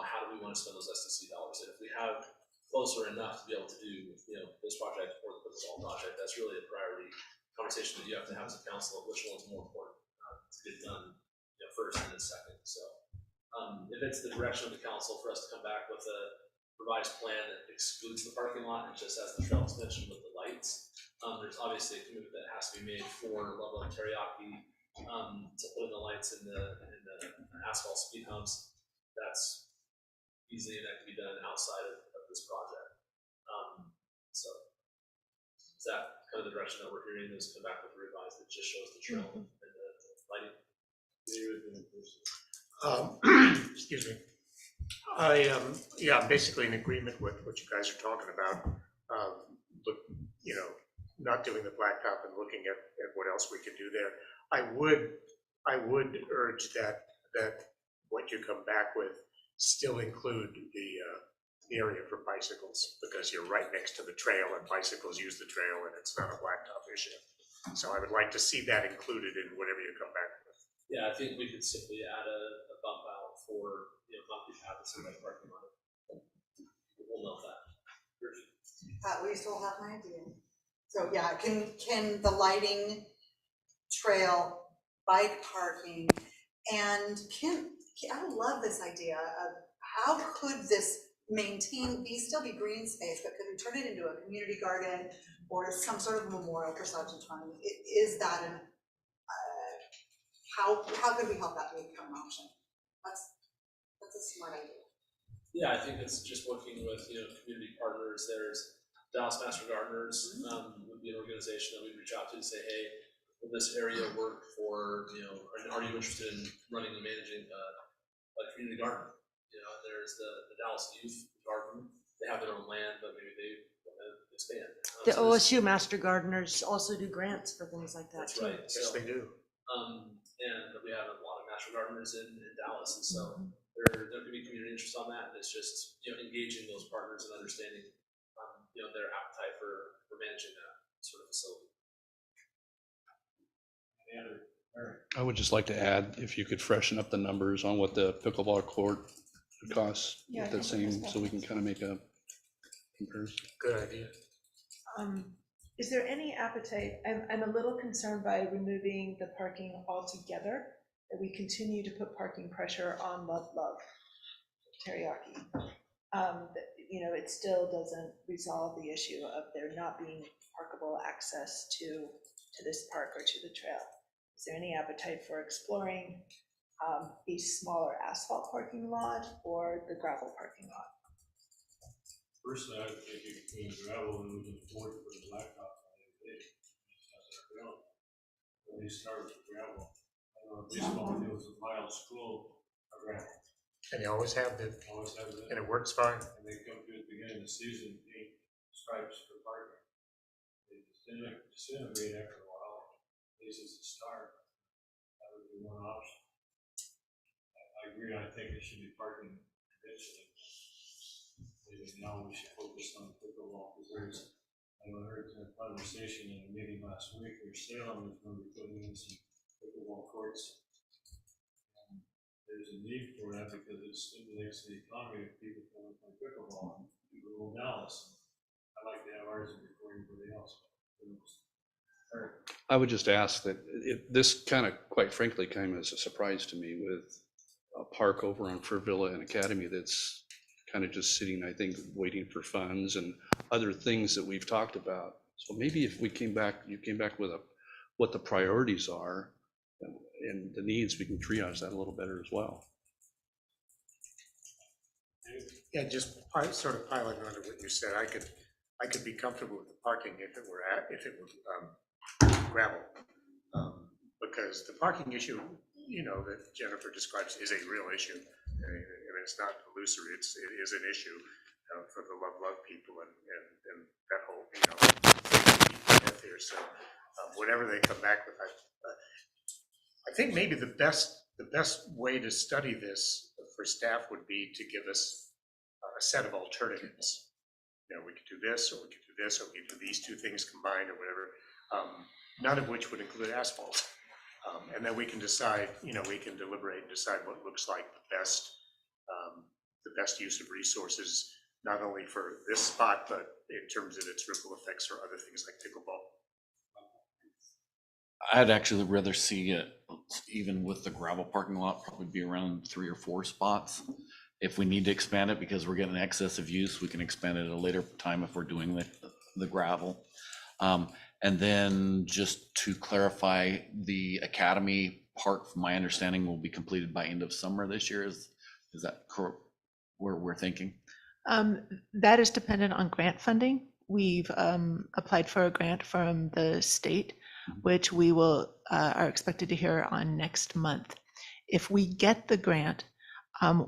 how do we want to spend those SDC dollars, and if we have closer enough to be able to do this project or the pickleball project, that's really a priority conversation that you have to have as a council of which one's more important to get done first and then second. So if it's the direction of the council for us to come back with a revised plan that excludes the parking lot and just has the trail extension with the lights. There's obviously a commitment that has to be made for Love Love Teriyaki to put in the lights in the asphalt speed humps. That's easily, that can be done outside of this project. So is that kind of the direction that we're hearing, is come back with a revised that just shows the trail and the lighting? Excuse me. Yeah, I'm basically in agreement with what you guys are talking about. Look, you know, not doing the blacktop and looking at what else we can do there. I would urge that what you come back with still include the area for bicycles, because you're right next to the trail and bicycles use the trail and it's not a blacktop issue. So I would like to see that included in whatever you come back with. Yeah, I think we could simply add a bump out for, concrete path that's in my parking lot. We'll note that. We still have an idea. So yeah, can the lighting, trail, bike parking, and I love this idea of how could this still be green space, but could we turn it into a community garden or some sort of memorial for Sergeant Tony? Is that how could we help that become an option? That's a smart idea. Yeah, I think it's just working with, community partners. There's Dallas Master Gardeners would be an organization that we'd reach out to and say, hey, will this area work for, are you interested in running and managing a community garden? And there's the Dallas Youth Garden. They have their own land, but maybe they want to expand. The OSU Master Gardeners also do grants for things like that That's too. right. Yes, they do. And we have a lot of master gardeners in Dallas, and so there could be community interest on that. And it's just engaging those partners and understanding their appetite for managing that sort of facility. I would just like to add, if you could freshen up the numbers on what the pickleball court costs, Yeah, with that same, so we can kind of make a comparison. Good idea. Is there any appetite? I'm a little concerned by removing the parking altogether, that we continue to put parking pressure on Love Teriyaki. It still doesn't resolve the issue of there not being parkable access to this park or to the trail. Is there any appetite for exploring a smaller asphalt parking lot or the gravel parking lot? Personally, I would think you could put gravel and we can afford to put a blacktop on it. At least start with gravel. I know baseball fields at Lyle School are gravel. And they always have been. Always have that. And it works fine. And they come to the beginning of the season, paint stripes for parking. They disintegrate after a while. Places to start. That would be one option. I agree. I think it should be parking eventually. Maybe now we should focus on pickleball, because I heard a conversation in a meeting last week where Salem is going to be putting in some pickleball courts. There's a need for that because it stimulates the economy of people coming from pickleball in rural Dallas. I like to have ours before anybody else. I would just ask that this kind of, quite frankly, came as a surprise to me with a park over on Furvilla and Academy that's kind of just sitting, I think, waiting for funds and other things that we've talked about. So maybe if you came back with what the priorities are and the needs, we can triage that a little better as well. Yeah, just sort of piling onto what you said, I could be comfortable with the parking if it were gravel, because the parking issue, that Jennifer describes is a real issue. I mean, it's not illusory; it is an issue for the Love people and that whole death here. So whatever they come back with, I think maybe the best way to study this for staff would be to give us a set of alternatives. We could do this, or we could do this, or we could do these two things combined, or whatever. None of which would include asphalt. And then we can decide, we can deliberate and decide what looks like the best use of resources, not only for this spot, but in terms of its ripple effects or other things like pickleball. I'd actually rather see it, even with the gravel parking lot, probably be around 3 or 4 spots, If we need to expand it because we're getting excess of use, we can expand it at a later time if we're doing the gravel. And then just to clarify, the Academy Park, from my understanding, will be completed by end of summer this year. Is that correct? Where we're thinking? That is dependent on grant funding. We've applied for a grant from the state, which we will are expected to hear on next month. If we get the grant,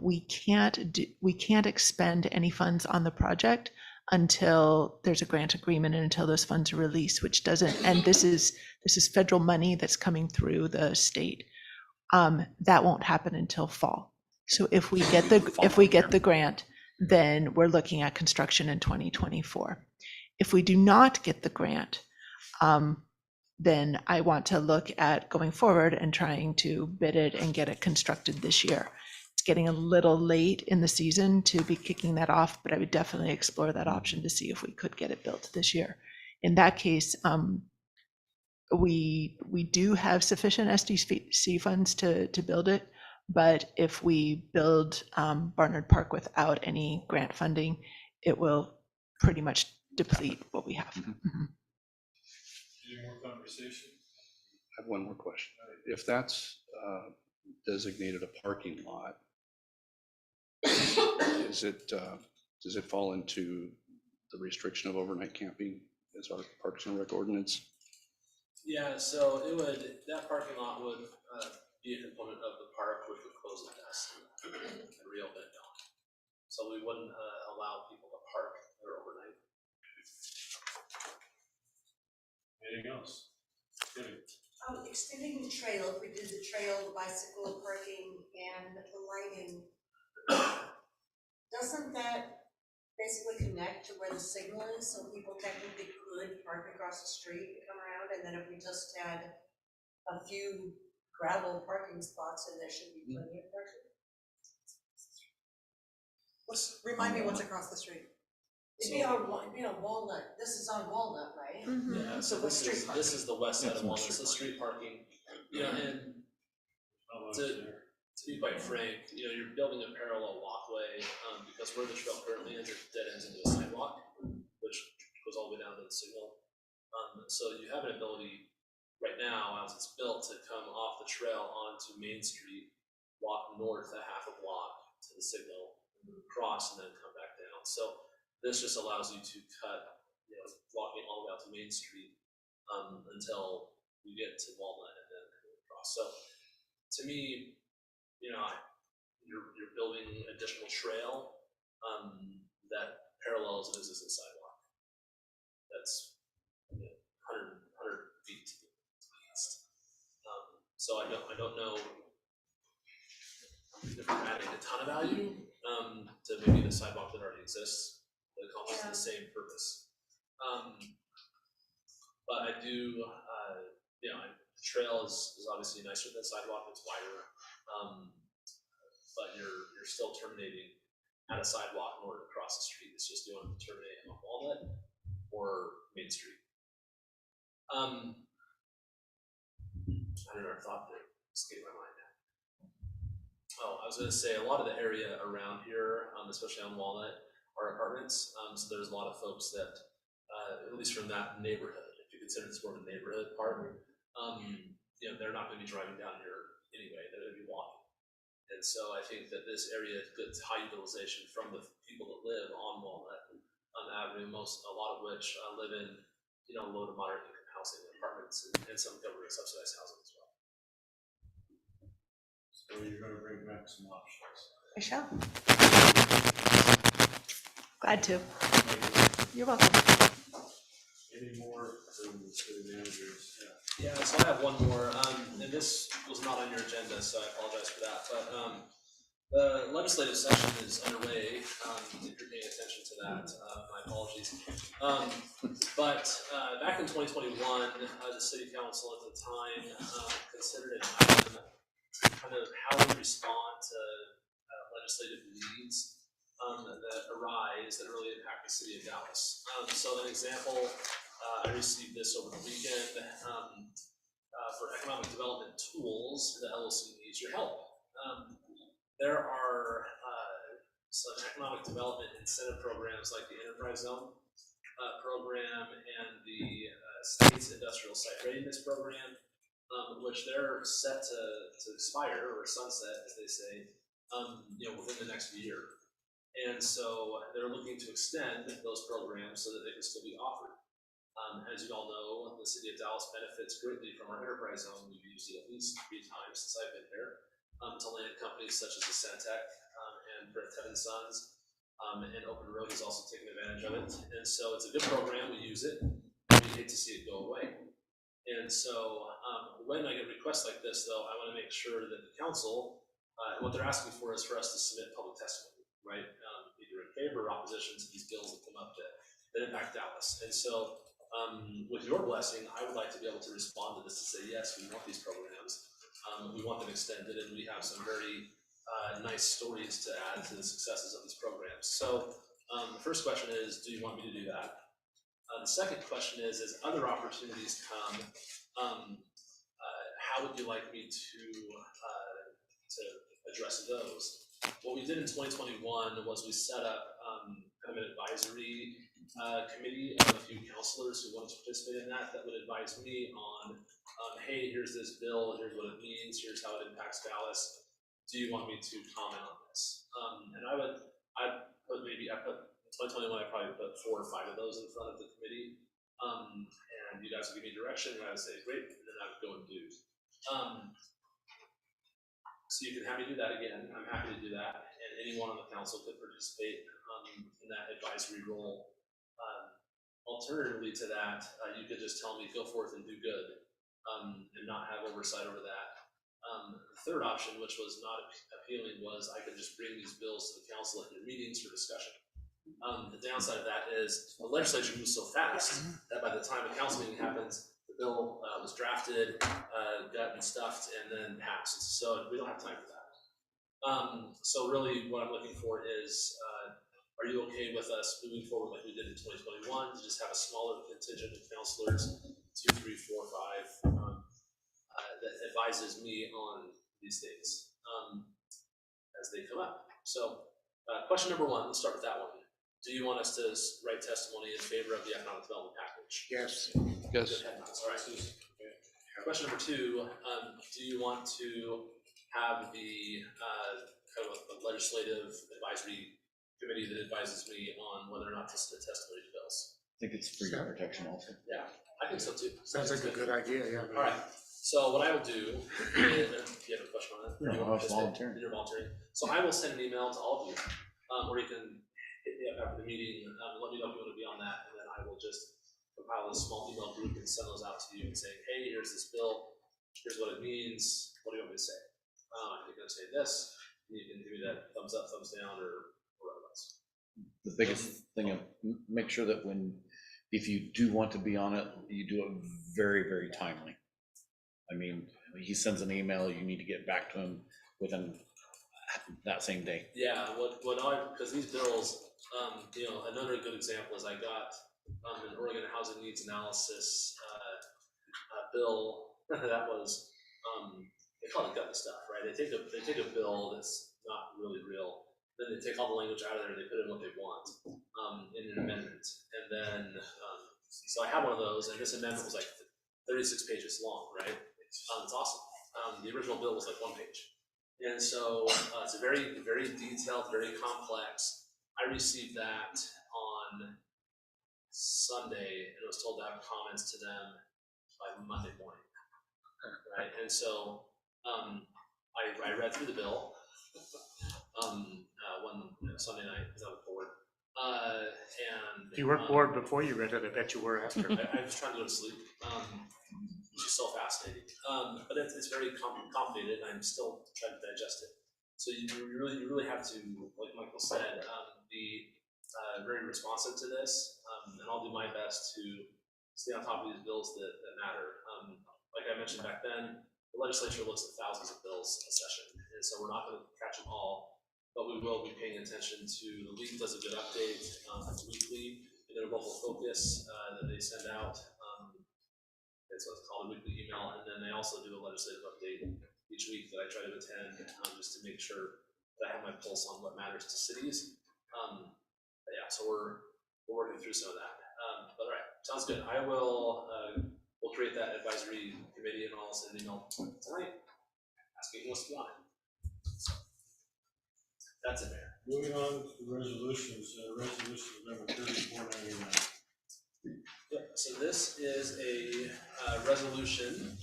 we can't expend any funds on the project until there's a grant agreement and until those funds are released, which doesn't, and this is federal money that's coming through the state. That won't happen until fall. So if we get the grant, then we're looking at construction in 2024. If we do not get the grant, then I want to look at going forward and trying to bid it and get it constructed this year. It's getting a little late in the season to be kicking that off, but I would definitely explore that option to see if we could get it built this year. In that case, we do have sufficient SDC funds to build it, but if we build Barnard Park without any grant funding, it will pretty much deplete what we have. Any more conversation? I have one more question. If that's designated a parking lot, does it fall into the restriction of overnight camping as our Parks and Rec ordinance? Yeah, so that parking lot would be a component of the park, which would close at dusk and reopen at dawn. So we wouldn't allow people to park there overnight. Anything else? Extending the trail, if we did the trail, the bicycle parking and the lighting, doesn't that basically connect to where the signal is? So people technically could park across the street and come around, and then if we just had a few gravel parking spots, and there should be plenty of parking. Remind me what's across the street. It'd be on Walnut, this is on Walnut, right? Yeah, so this is the west side of Walnut, so street parking. Yeah, and to be quite frank, you're building a parallel walkway, because where the trail currently is, it dead ends into a sidewalk, which goes all the way down to the signal. So you have an ability right now, as it's built, to come off the trail onto Main Street, walk north a half a block to the signal, cross, and then come back down. So this just allows you to cut, walking all the way out to Main Street until you get to Walnut and then across. So to me, you're building additional trail that parallels an existing sidewalk. That's 100 feet east. So I don't know if we're adding a ton of value to maybe the sidewalk that already exists that accomplishes the same purpose. But I do, the trail is obviously nicer than the sidewalk, it's wider. But you're still terminating at a sidewalk in order to cross the street. It's just you want to terminate on Walnut or Main Street. I don't know, I thought that escaped my mind now. Oh, I was going to say a lot of the area around here, especially on Walnut, are apartments. So there's a lot of folks that, at least from that neighborhood, if you consider this more of a neighborhood part, they're not going to be driving down here anyway. They're going to be walking. And so I think that this area gets high utilization from the people that live on Walnut Avenue, a lot of which live in low to moderate income housing, apartments, and some government subsidized housing as well. So you're going to bring back some options. I shall. Glad to. You're welcome. Any more from the city managers? Yeah, so I have one more, and this was not on your agenda, so I apologize for that. But the legislative session is underway. If you're paying attention to that, my apologies. But back in 2021, the city council at the time considered an item to kind of how we respond to legislative needs that arise that really impact the city of Dallas. So an example, I received this over the weekend for economic development tools. The LOC needs your help. There are some economic development incentive programs like the Enterprise Zone program and the State's Industrial Site Readiness Program, which they're set to expire or sunset, as they say, within the next year. And so they're looking to extend those programs so that they can still be offered. As you all know, the city of Dallas benefits greatly from our Enterprise Zone. We've used it at least 3 times since I've been here, to land companies such as the Centec and Brett Ted & Sons, and Open Road is also taking advantage of it. And so it's a good program, we use it, we hate to see it go away. And so when I get requests like this, though, I want to make sure that the council, what they're asking for is for us to submit public testimony, right? Either in favor or opposition to these bills that come up that impact Dallas. And so with your blessing, I would like to be able to respond to this and say, yes, we want these programs. We want them extended, and we have some very nice stories to add to the successes of these programs. So the first question is, do you want me to do that? The second question is, as other opportunities come, how would you like me to address those? What we did in 2021 was we set up kind of an advisory committee of a few counselors who wanted to participate in that would advise me on, hey, here's this bill, here's what it means, here's how it impacts Dallas. Do you want me to comment on this? And I put in 2021, I probably put 4 or 5 of those in front of the committee. And you guys would give me direction, and I would say, great, and then I would go and do. So you can have me do that again. I'm happy to do that. And anyone on the council could participate in that advisory role. Alternatively to that, you could just tell me, go forth and do good, and not have oversight over that. The third option, which was not appealing, was I could just bring these bills to the council at your meetings for discussion. The downside of that is the legislature moves so fast that by the time a council meeting happens, the bill was drafted, gut and stuffed, and then passed. So we don't have time for that. So really what I'm looking for is, are you okay with us moving forward like we did in 2021 to just have a smaller contingent of counselors, 2, 3, 4, 5, that advises me on these things as they come up? So question number 1, let's start with that one. Do you want us to write testimony in favor of the economic development package? Yes. Yes. All right. Question number 2, do you want to have the kind of a legislative advisory committee that advises me on whether or not to submit testimony to bills? I think it's for your protection also. Yeah, I think so too. Sounds like a good idea, yeah. All right. So what I will do is, do you have a question on that? No, I was volunteering. You're volunteering. So I will send an email to all of you, or you can hit me up after the meeting, let me know if you want to be on that, and then I will just compile a small email group and send those out to you and say, hey, here's this bill, here's what it means, what do you want me to say? I think I'm going to say this, and you can give me that thumbs up, thumbs down, or otherwise. The biggest thing, make sure that if you do want to be on it, you do it very, very timely. I mean, he sends an email, you need to get back to him within that same day. Yeah, because these bills, another good example is I got an Oregon Housing Needs Analysis bill that was, they call it gutty stuff, right? They take a bill that's not really real, then they take all the language out of there and they put in what they want in an amendment. And then, so I have one of those, and this amendment was like 36 pages long, right? It's awesome. The original bill was like 1 page. And so it's a very, very detailed, very complex. I received that on Sunday and was told to have comments to them by Monday morning, right? And so I read through the bill one Sunday night because I was bored. And you weren't bored before you read it, I bet you were after. I was trying to go to sleep. Which is so fascinating. But it's very complicated, and I'm still trying to digest it. So you really have to, like Michael said, be very responsive to this, and I'll do my best to stay on top of these bills that matter. Like I mentioned back then, the legislature looks at thousands of bills a session, and so we're not going to catch them all, but we will be paying attention to. The league does a good update weekly in their local focus that they send out. It's what's called a weekly email, and then they also do a legislative update each week that I try to attend, just to make sure that I have my pulse on what matters to cities. But yeah, so we're working through some of that. But all right, sounds good. I will, we'll create that advisory committee and I'll send an email tonight asking who wants to be on it. So, that's it, Mayor. Moving on to resolutions, resolution number 3499. Yep, so this is a resolution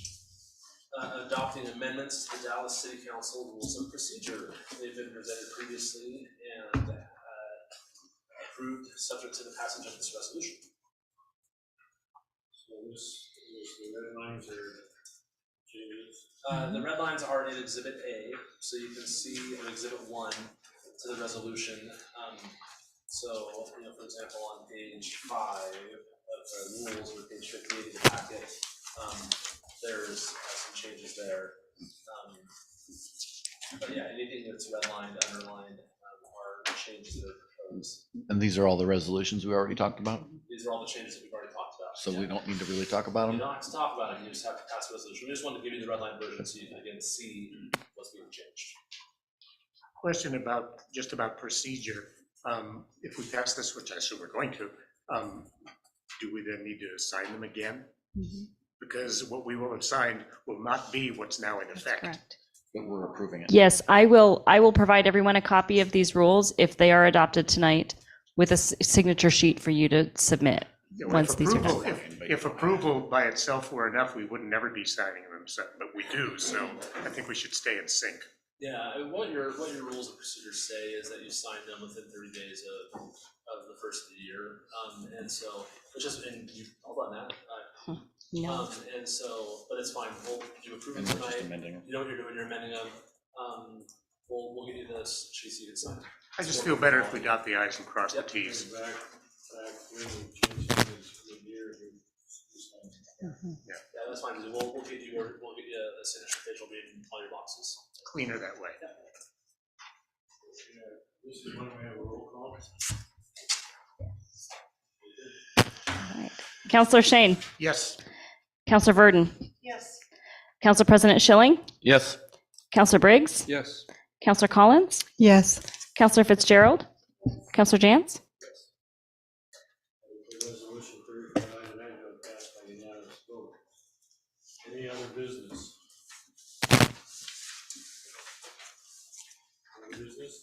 adopting amendments to the Dallas City Council Rules of Procedure. They've been presented previously and approved subject to the passage of this resolution. So this is the red lines are changes. The red lines are in Exhibit A, so you can see in Exhibit 1 to the resolution. So, you know, for example, on page 5 of the rules, or page 58 of the packet, there's some changes there. But yeah, anything that's redlined, underlined, are changes that are proposed. And these are all the resolutions we already talked about? These are all the changes that we've already talked about. So we don't need to really talk about You them? don't have to talk about it, you just have to pass a resolution. We just wanted to give you the redline version so you can again see what's being changed. Question about, just about procedure. If we pass this, which I assume we're going to, do we then need to sign them again? Because what we will have signed will not be what's now in effect. But we're approving it. Yes, I will provide everyone a copy of these rules if they are adopted tonight with a signature sheet for you to submit You know, once these are done. If approval by itself were enough, we would never be signing them, but we do, so I think we should stay in sync. Yeah, and what your rules of procedure say is that you sign them within 30 days of the first of the year. And so, which is, and you, hold on that. No. And so, but it's fine, you approve it tonight, you know what you're doing, you're amending them. We'll give you this sheet so you can sign it. I just feel better if we dot the i's and cross the t's. Yeah, that's fine, we'll get you a signature page, will be in all your boxes. Cleaner that way. This is when we have a roll call. Counselor Shane. Yes. Counselor Verdon. Yes. Council President Schilling. Yes. Counselor Briggs. Yes. Counselor Collins. Yes. Counselor Fitzgerald. Counselor Jantz. Resolution 3499 passed by unanimous vote. Any other business? Other business?